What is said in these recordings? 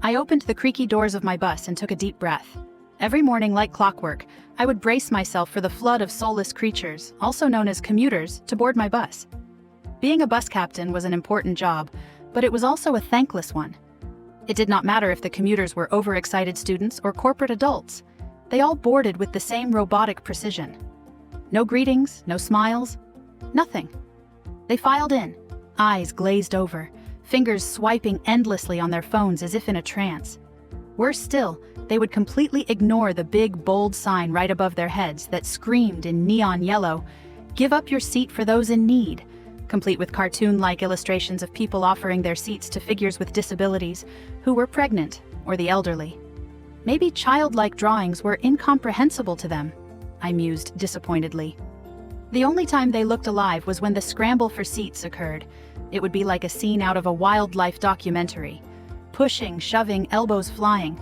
I opened the creaky doors of my bus and took a deep breath. Every morning, like clockwork, I would brace myself for the flood of soulless creatures, also known as commuters, to board my bus. Being a bus captain was an important job, but it was also a thankless one. It did not matter if the commuters were overexcited students or corporate adults. They all boarded with the same robotic precision. No greetings, no smiles, nothing. They filed in, eyes glazed over, fingers swiping endlessly on their phones as if in a trance. Worse still, they would completely ignore the big, bold sign right above their heads that screamed in neon yellow, "Give up your seat for those in need," complete with cartoon-like illustrations of people offering their seats to figures with disabilities who were pregnant or the elderly. Maybe childlike drawings were incomprehensible to them, I mused disappointedly. The only time they looked alive was when the scramble for seats occurred. It would be like a scene out of a wildlife documentary. Pushing, shoving, elbows flying,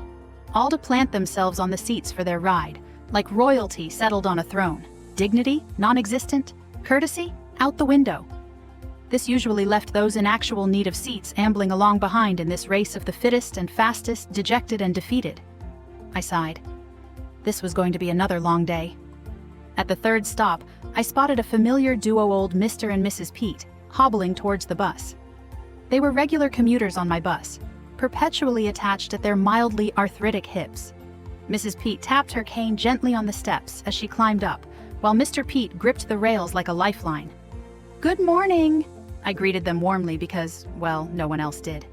all to plant themselves on the seats for their ride, like royalty settled on a throne. Dignity, non-existent. Courtesy, out the window. This usually left those in actual need of seats ambling along behind in this race of the fittest and fastest, dejected and defeated. I sighed. This was going to be another long day. At the third stop, I spotted a familiar duo, old Mr. and Mrs. Pete, hobbling towards the bus. They were regular commuters on my bus, perpetually attached at their mildly arthritic hips. Mrs. Pete tapped her cane gently on the steps as she climbed up, while Mr. Pete gripped the rails like a lifeline. "Good morning," I greeted them warmly because, well, no one else did.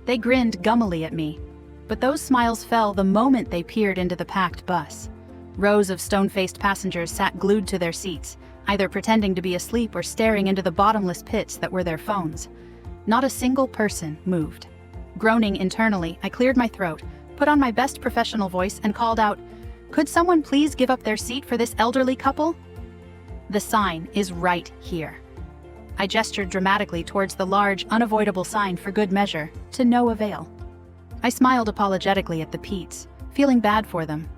They grinned gummily at me, but those smiles fell the moment they peered into the packed bus. Rows of stone-faced passengers sat glued to their seats, either pretending to be asleep or staring into the bottomless pits that were their phones. Not a single person moved. Groaning internally, I cleared my throat, put on my best professional voice, and called out, "Could someone please give up their seat for this elderly couple?" The sign is right here. I gestured dramatically towards the large, unavoidable sign for good measure, to no avail. I smiled apologetically at the Petes, feeling bad for them.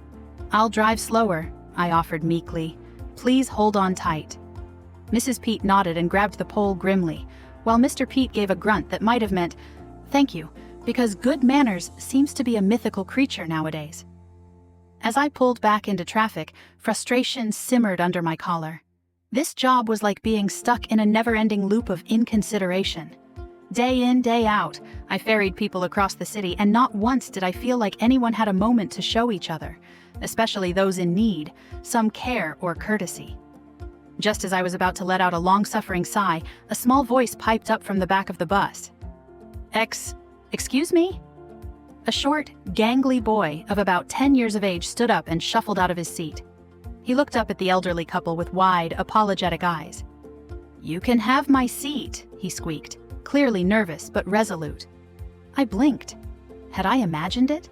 "I'll drive slower," I offered meekly. "Please hold on tight." Mrs. Pete nodded and grabbed the pole grimly, while Mr. Pete gave a grunt that might have meant, "Thank you," because good manners seems to be a mythical creature nowadays. As I pulled back into traffic, frustration simmered under my collar. This job was like being stuck in a never-ending loop of inconsideration. Day in, day out, I ferried people across the city, and not once did I feel like anyone had a moment to show each other, especially those in need, some care or courtesy. Just as I was about to let out a long-suffering sigh, a small voice piped up from the back of the bus. Excuse me?" A short, gangly boy of about 10 years of age stood up and shuffled out of his seat. He looked up at the elderly couple with wide, apologetic eyes. "You can have my seat," he squeaked, clearly nervous but resolute. I blinked. Had I imagined it?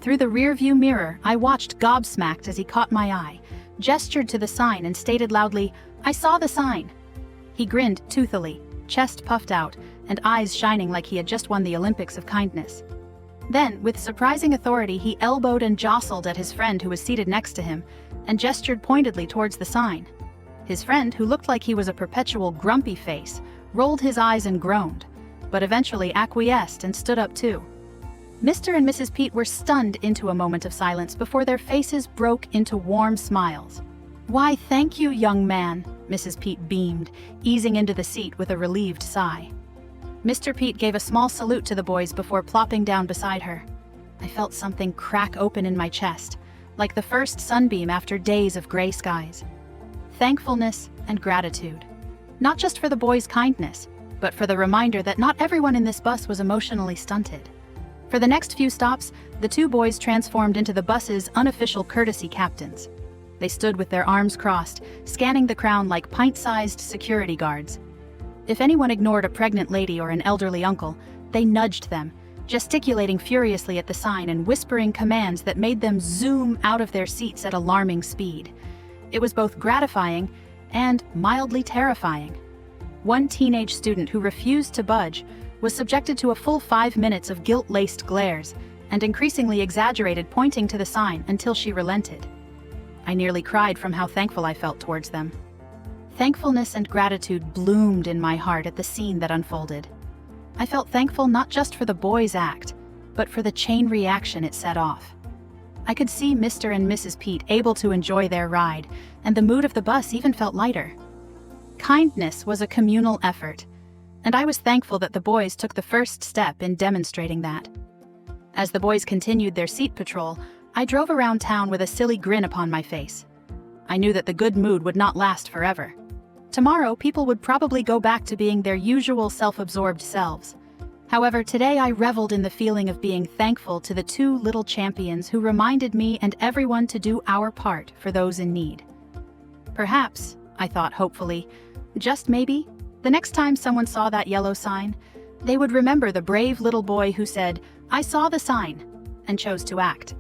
Through the rearview mirror, I watched gobsmacked as he caught my eye, gestured to the sign and stated loudly, "I saw the sign." He grinned toothily, chest puffed out, and eyes shining like he had just won the Olympics of kindness. Then, with surprising authority, he elbowed and jostled at his friend who was seated next to him, and gestured pointedly towards the sign. His friend, who looked like he was a perpetual grumpy face, rolled his eyes and groaned, but eventually acquiesced and stood up too. Mr. and Mrs. Pete were stunned into a moment of silence before their faces broke into warm smiles. "Why, thank you, young man," Mrs. Pete beamed, easing into the seat with a relieved sigh. Mr. Pete gave a small salute to the boys before plopping down beside her. I felt something crack open in my chest, like the first sunbeam after days of gray skies. Thankfulness and gratitude. Not just for the boys' kindness, but for the reminder that not everyone in this bus was emotionally stunted. For the next few stops, the two boys transformed into the bus's unofficial courtesy captains. They stood with their arms crossed, scanning the crowd like pint-sized security guards. If anyone ignored a pregnant lady or an elderly uncle, they nudged them, gesticulating furiously at the sign and whispering commands that made them zoom out of their seats at alarming speed. It was both gratifying and mildly terrifying. One teenage student who refused to budge was subjected to a full 5 minutes of guilt-laced glares and increasingly exaggerated pointing to the sign until she relented. I nearly cried from how thankful I felt towards them. Thankfulness and gratitude bloomed in my heart at the scene that unfolded. I felt thankful not just for the boys' act, but for the chain reaction it set off. I could see Mr. and Mrs. Pete able to enjoy their ride, and the mood of the bus even felt lighter. Kindness was a communal effort, and I was thankful that the boys took the first step in demonstrating that. As the boys continued their seat patrol, I drove around town with a silly grin upon my face. I knew that the good mood would not last forever. Tomorrow, people would probably go back to being their usual self-absorbed selves. However, today I reveled in the feeling of being thankful to the two little champions who reminded me and everyone to do our part for those in need. Perhaps, I thought hopefully, just maybe, the next time someone saw that yellow sign, they would remember the brave little boy who said, "I saw the sign," and chose to act.